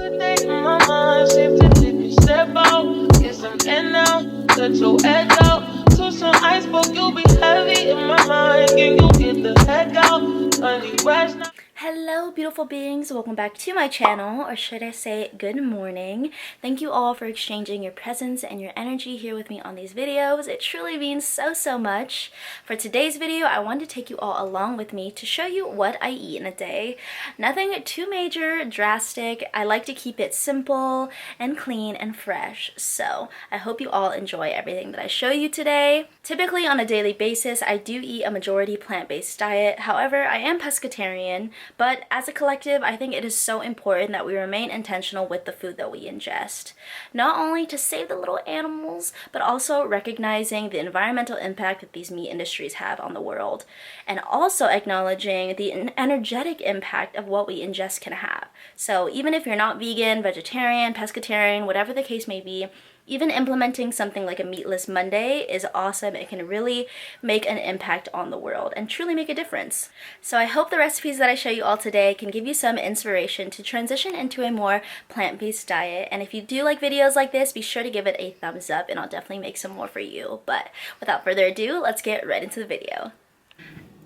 Today in my mind, safe to take a step out. Guess I'm in now, let your edge out. To some iceberg, you'll be heavy in my mind. Can you get the heck out? Honey, rest now. Hello beautiful beings, welcome back to my channel, or should I say good morning. Thank you all for exchanging your presence and your energy here with me on these videos. It truly means so much. For today's video, I wanted to take you all along with me to show you what I eat in a day. Nothing too major, drastic. I like to keep it simple and clean and fresh. So I hope you all enjoy everything that I show you today. Typically on a daily basis, I do eat a majority plant-based diet. However, I am pescatarian. But as a collective, I think it is so important that we remain intentional with the food that we ingest. Not only to save the little animals, but also recognizing the environmental impact that these meat industries have on the world. And also acknowledging the energetic impact of what we ingest can have. So even if you're not vegan, vegetarian, pescatarian, whatever the case may be, even implementing something like a meatless Monday is awesome. It can really make an impact on the world and truly make a difference. So I hope the recipes that I show you all today can give you some inspiration to transition into a more plant-based diet. And if you do like videos like this, be sure to give it a thumbs up and I'll definitely make some more for you. But without further ado, let's get right into the video.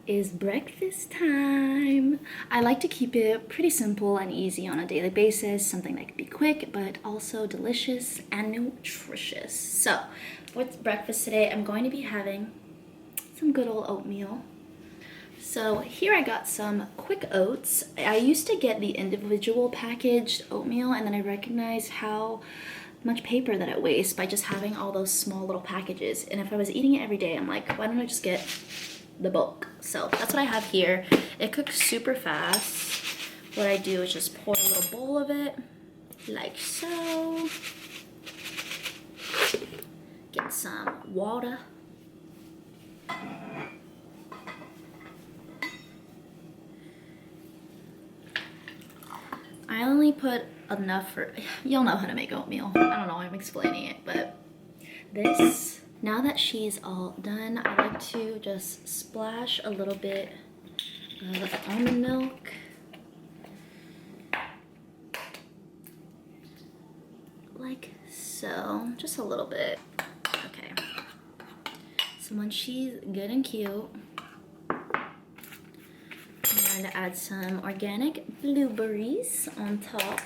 Is breakfast time. I like to keep it pretty simple and easy on a daily basis, something that can be quick but also delicious and nutritious. So what's breakfast today? I'm going to be having some good old oatmeal. So here I got some quick oats. I used to get the individual packaged oatmeal and then I recognized how much paper that it wastes by just having all those small little packages. And if I was eating it every day, I'm like, why don't I just get the bulk? So that's what I have here. It cooks super fast. What I do is just pour a little bowl of it like so. Get some water. I only put enough for, you'll know how to make oatmeal. I don't know why I'm explaining it, but this, now that she's all done, I like to just splash a little bit of almond milk. Like so, just a little bit. Okay. So when she's good and cute, I'm going to add some organic blueberries on top.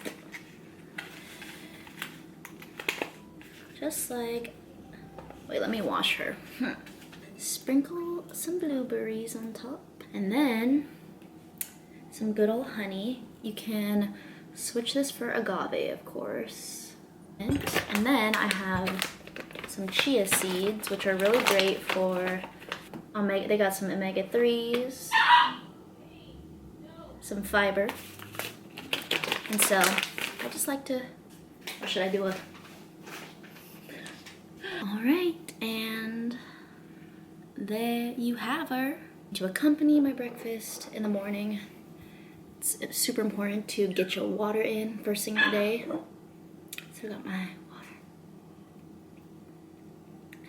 Just like, wait, let me wash her. Sprinkle some blueberries on top. And then some good old honey. You can switch this for agave, of course. And then I have some chia seeds, which are really great for omega. They got some omega-3s, some fiber. And so I just like to, or should I do a, all right, and there you have her. To accompany my breakfast in the morning, it's super important to get your water in first thing of the day. So I got my water.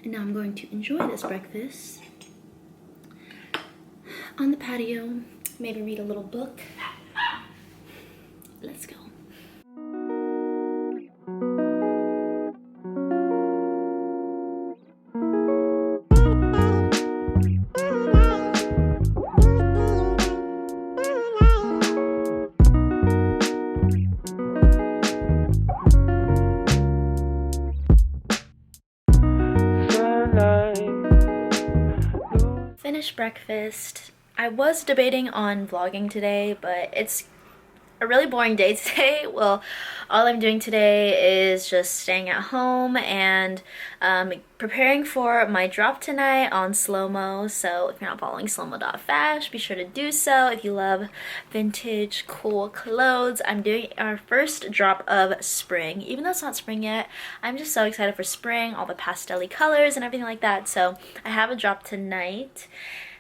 And now I'm going to enjoy this breakfast on the patio, maybe read a little book. Let's go. Finished breakfast. I was debating on vlogging today, but it's a really boring day today. Well, all I'm doing today is just staying at home and preparing for my drop tonight on slow-mo. So if you're not following slowmo.fashion, be sure to do so. If you love vintage cool clothes, I'm doing our first drop of spring. Even though it's not spring yet, I'm just so excited for spring, all the pastel-y colors and everything like that. So I have a drop tonight.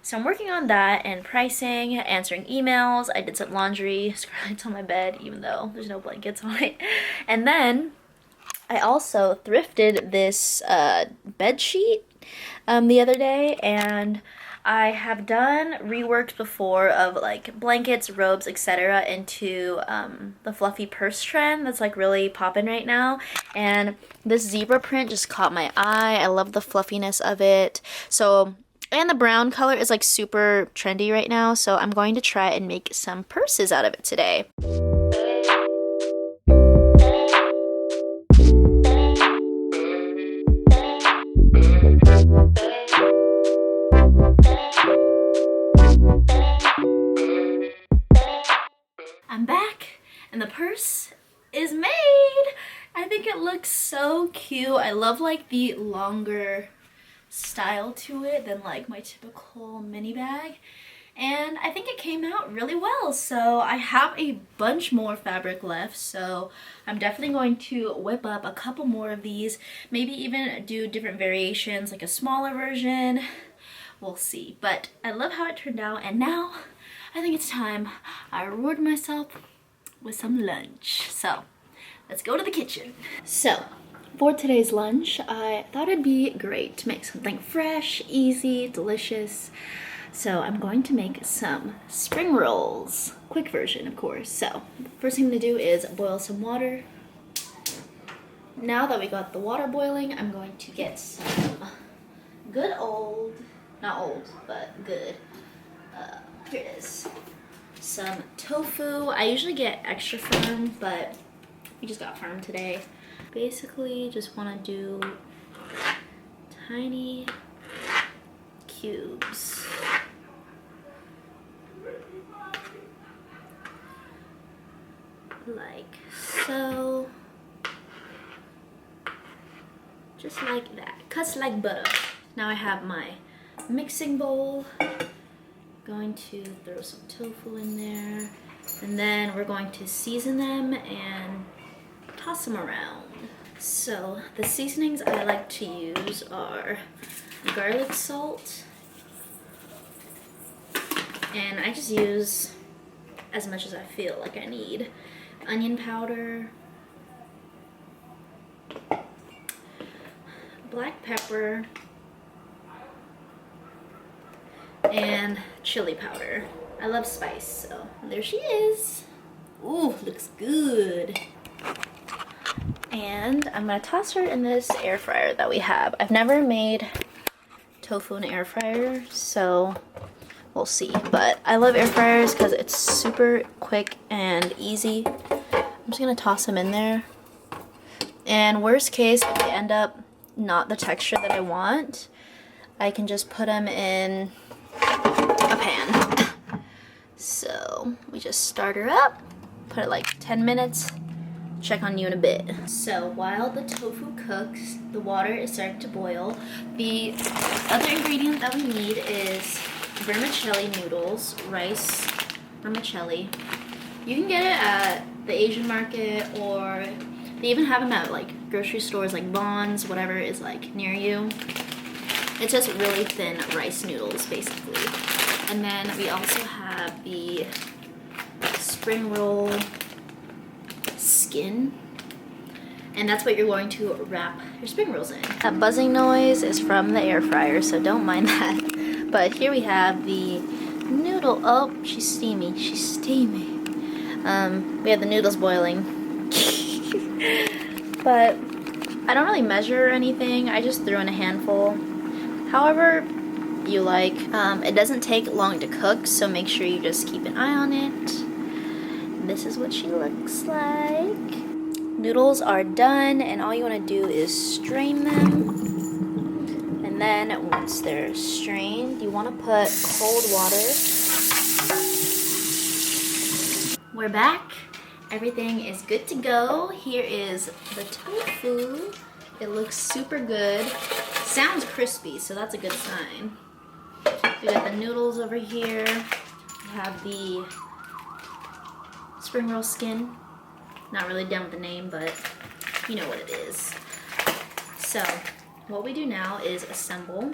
So I'm working on that and pricing, answering emails. I did some laundry, scrubbed on my bed, even though there's no blankets on it. And then I also thrifted this bed sheet the other day, and I have done reworks before of like blankets, robes, etc. into the fluffy purse trend that's like really popping right now. And this zebra print just caught my eye. I love the fluffiness of it. So, and the brown color is like super trendy right now. So I'm going to try and make some purses out of it today. I'm back and the purse is made. I think it looks so cute. I love like the longer style to it than like my typical mini bag. And I think it came out really well. So I have a bunch more fabric left. So I'm definitely going to whip up a couple more of these. Maybe even do different variations, like a smaller version. We'll see. But I love how it turned out. And now I think it's time I reward myself with some lunch. So let's go to the kitchen. So for today's lunch, I thought it'd be great to make something fresh, easy, delicious. So I'm going to make some spring rolls. Quick version, of course. So first thing I'm gonna do is boil some water. Now that we got the water boiling, I'm going to get some good old, not old, but good. Here it is. Some tofu. I usually get extra firm, but we just got firm today. Basically, just want to do tiny cubes. Like so. Just like that. Cuts like butter. Now I have my mixing bowl. Going to throw some tofu in there, and then we're going to season them and toss them around. So the seasonings I like to use are garlic salt, and I just use as much as I feel like I need. Onion powder, black pepper, and chili powder. I love spice, so there she is. Ooh, looks good. And I'm gonna toss her in this air fryer that we have. I've never made tofu in an air fryer, so we'll see. But I love air fryers because it's super quick and easy. I'm just gonna toss them in there. And worst case, if they end up not the texture that I want, I can just put them in a pan. So we just start her up, put it like 10 minutes, check on you in a bit. So while the tofu cooks, the water is starting to boil. The other ingredient that we need is vermicelli noodles, rice vermicelli. You can get it at the Asian market, or they even have them at like grocery stores like Vons, whatever is like near you. It's just really thin rice noodles basically. And then we also have the spring roll skin, and that's what you're going to wrap your spring rolls in. That buzzing noise is from the air fryer, so don't mind that. But here we have the noodle. Oh, she's steamy. She's steamy. We have the noodles boiling. But I don't really measure or anything. I just threw in a handful. However you like. It doesn't take long to cook, so make sure you just keep an eye on it. This is what she looks like. Noodles are done, and all you want to do is strain them. And then once they're strained, you want to put cold water. We're back. Everything is good to go. Here is the tofu. It looks super good. Sounds crispy, so that's a good sign. We got the noodles over here. We have the spring roll skin. Not really done with the name, but you know what it is. So what we do now is assemble.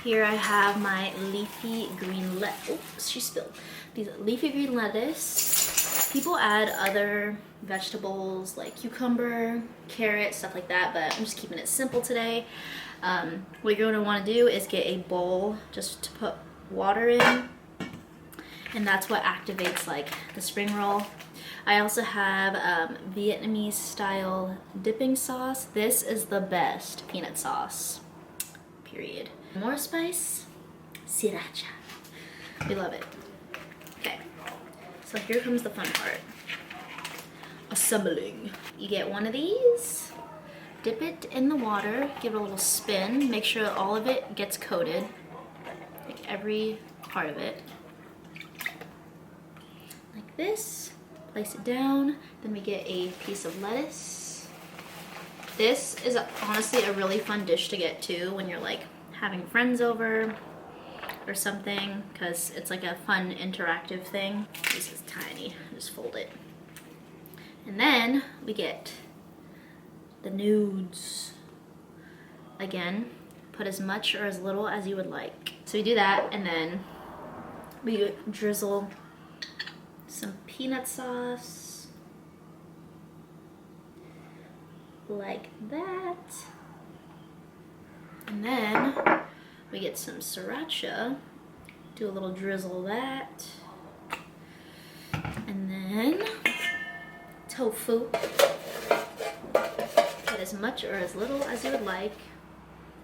Here I have my leafy green lettuce. Oops, she spilled. These leafy green lettuce. People add other vegetables like cucumber, carrot, stuff like that, but I'm just keeping it simple today. What you're going to want to do is get a bowl just to put water in, and that's what activates like the spring roll. I also have Vietnamese style dipping sauce. This is the best peanut sauce, period. More spice, Siracha. We love it. Okay, so here comes the fun part. Assembling. You get one of these, dip it in the water, give it a little spin, make sure all of it gets coated, like every part of it. Like this, place it down, then we get a piece of lettuce. This is honestly a really fun dish to get too when you're like having friends over or something, because it's like a fun interactive thing. This is tiny, just fold it. And then we get the nudes. Again, put as much or as little as you would like. So we do that, and then we drizzle some peanut sauce like that. And then we get some sriracha, do a little drizzle of that. And then tofu. Get as much or as little as you would like.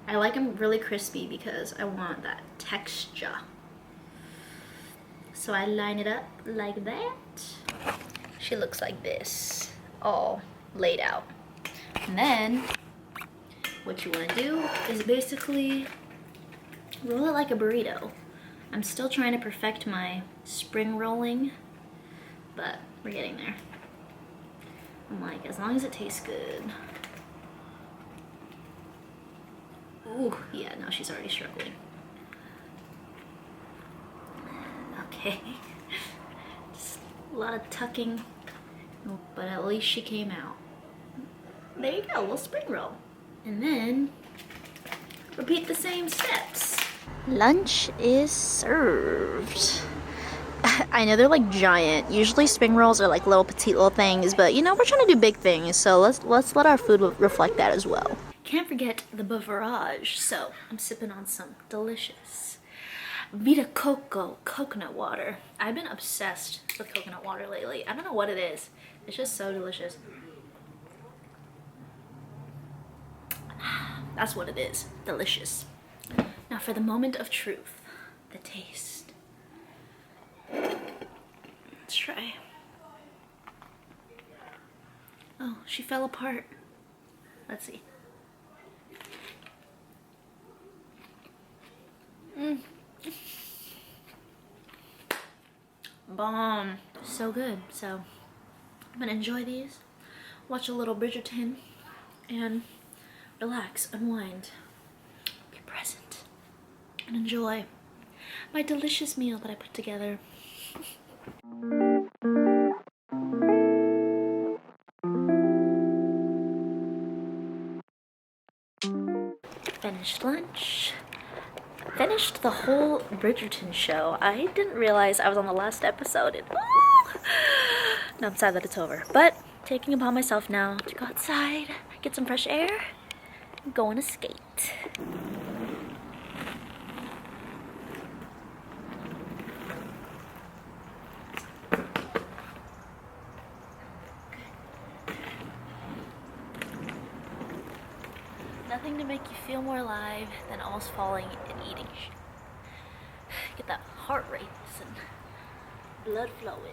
I like them really crispy because I want that texture. So I line it up like that. She looks like this, all laid out. And then what you want to do is basically roll it like a burrito. I'm still trying to perfect my spring rolling, but we're getting there. I'm like, as long as it tastes good. Ooh, yeah, no, she's already struggling. Okay. Just a lot of tucking, but at least she came out. There you go, a little spring roll. And then repeat the same steps. Lunch is served. I know they're like giant. Usually spring rolls are like little petite little things, but you know, we're trying to do big things, so let's let our food reflect that as well. Can't forget the beverage, so I'm sipping on some delicious Vita Coco coconut water. I've been obsessed with coconut water lately. I don't know what it is. It's just so delicious. That's what it is. Delicious. Now for the moment of truth, the taste. Let's try. Oh, she fell apart. Let's see. Bomb. So good. So I'm gonna enjoy these, watch a little Bridgerton, and relax, unwind, be present, and enjoy my delicious meal that I put together. Finished lunch. Finished the whole Bridgerton show. I didn't realize I was on the last episode. No, I'm sad that it's over. But taking upon myself now to go outside, get some fresh air, and go on a skate. Nothing to make you feel more alive than almost falling and eating. Get that heart rate and blood flowing.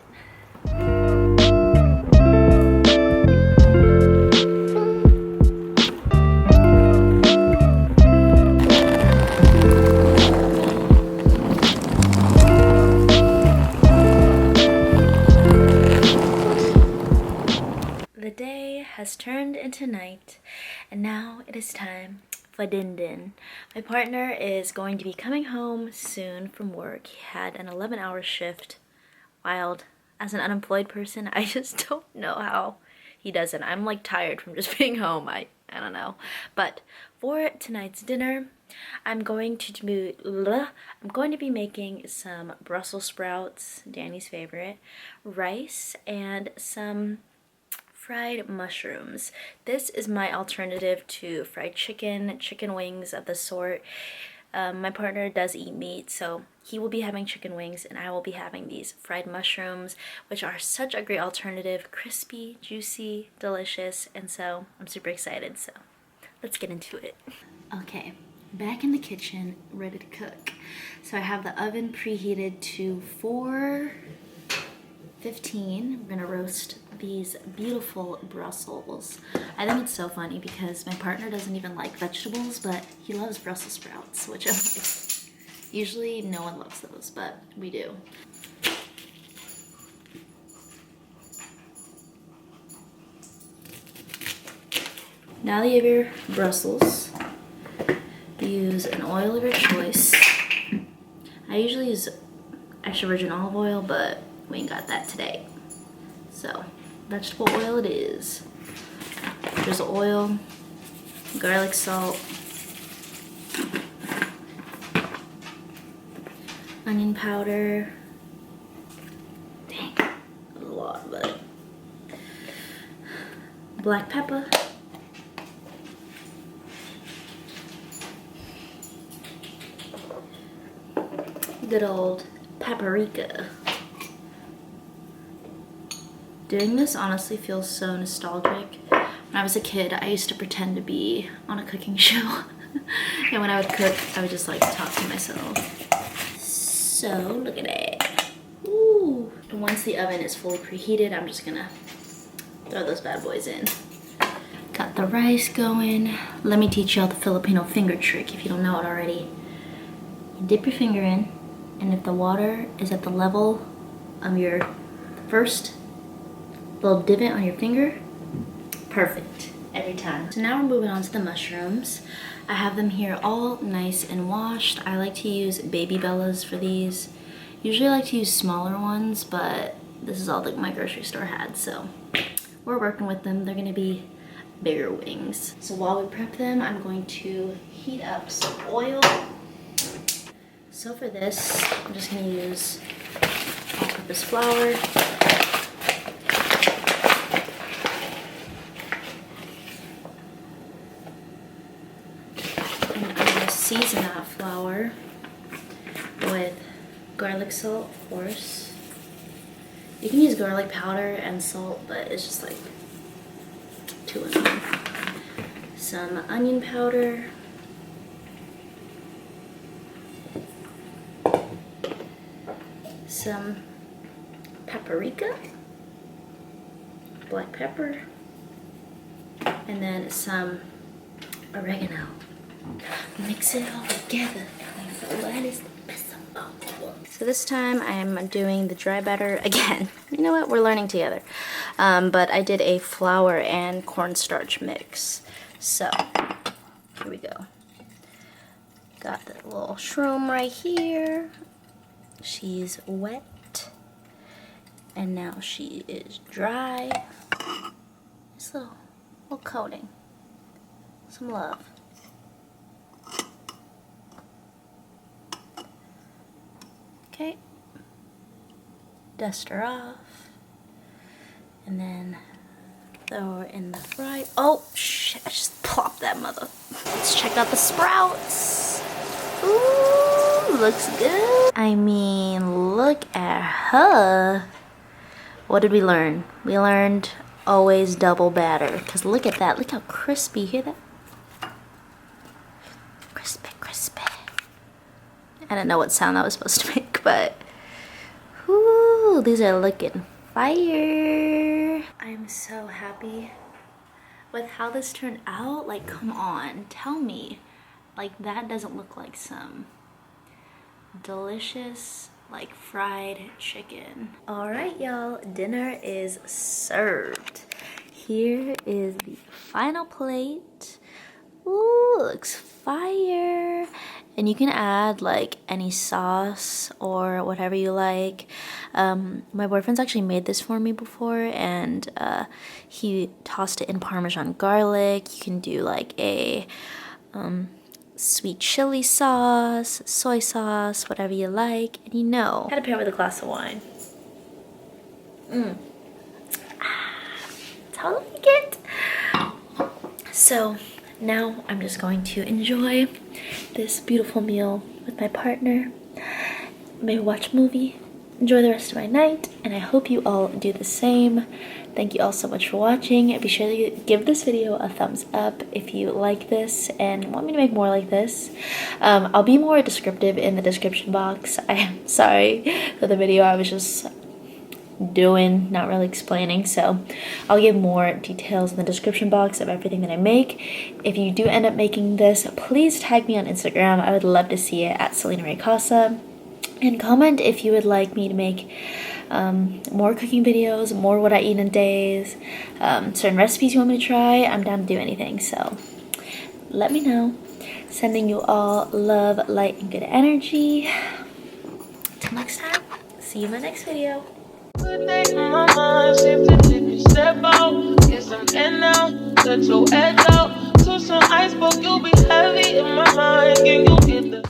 The day has turned into night, and now it is time for din din. My partner is going to be coming home soon from work. He had an 11-hour shift. Wild. As an unemployed person, I just don't know how he does it. I'm like tired from just being home. I I don't know. But for tonight's dinner, I'm going to be making some Brussels sprouts, Danny's favorite, rice, and some fried mushrooms. This is my alternative to fried chicken, chicken wings of the sort. My partner does eat meat, so he will be having chicken wings and I will be having these fried mushrooms, which are such a great alternative. Crispy, juicy, delicious, and so I'm super excited. So let's get into it. Okay, back in the kitchen, ready to cook. So I have the oven preheated to 415. We're gonna roast these beautiful Brussels. I think it's so funny because my partner doesn't even like vegetables, but he loves Brussels sprouts, which I'm like, usually no one loves those, but we do. Now that you have your Brussels, use an oil of your choice. I usually use extra virgin olive oil, but we ain't got that today. So, vegetable oil it is. There's oil, garlic salt, onion powder. Dang, that was a lot, but black pepper. Good old paprika. Doing this honestly feels so nostalgic. When I was a kid, I used to pretend to be on a cooking show. And when I would cook, I would just like talk to myself. So, look at that. Ooh. And once the oven is fully preheated, I'm just gonna throw those bad boys in. Got the rice going. Let me teach y'all the Filipino finger trick if you don't know it already. You dip your finger in, and if the water is at the level of your first little divot on your finger, perfect every time. So now we're moving on to the mushrooms. I have them here all nice and washed. I like to use baby bellas for these. Usually I like to use smaller ones, but this is all that my grocery store had, so we're working with them. They're gonna be bigger wings. So while we prep them, I'm going to heat up some oil. So for this, I'm just gonna use all-purpose flour. Season that flour with garlic salt, of course. You can use garlic powder and salt, but it's just like 2 in 1. Some onion powder. Some paprika, black pepper, and then some oregano. Mix it all together. So this time I'm doing the dry batter again. You know what? We're learning together. But I did a flour and cornstarch mix. So here we go. Got the little shroom right here. She's wet. And now she is dry. Just a little coating. Some love. Okay, dust her off, and then throw her in the fry. Oh shit, I just plopped that mother. Let's check out the sprouts. Ooh, looks good. I mean, look at her. What did we learn? We learned always double batter, because look at that. Look how crispy. Hear that? Crispy, crispy. I don't know what sound that was supposed to make, but whoo, these are looking fire. I'm so happy with how this turned out. Like, come on, tell me. Like, that doesn't look like some delicious, like, fried chicken. All right, y'all, dinner is served. Here is the final plate. Ooh, looks fire. and you can add like any sauce or whatever you like. My boyfriend's actually made this for me before, and he tossed it in Parmesan garlic. You can do like a sweet chili sauce, soy sauce, whatever you like, and you know. Had to pair with a glass of wine. That's how I like it. So now I'm just going to enjoy this beautiful meal with my partner. Maybe watch a movie, enjoy the rest of my night, and I hope you all do the same. Thank you all so much for watching. Be sure to give this video a thumbs up if you like this and want me to make more like this. I'll be more descriptive in the description box. I am sorry for the video I was just doing, not really explaining, so I'll give more details in the description box of everything that I make. If you do end up making this, please tag me on Instagram. I would love to see it at Selena.Reycasa. And comment if you would like me to make more cooking videos, more what I eat in days, certain recipes you want me to try. I'm down to do anything, so let me know. Sending you all love, light, and good energy. Till next time, see you in my next video. Good day in my mind, safe to take a step out. Guess I'm in now, let your edge out. To some iceberg, you'll be heavy in my mind. Can you get the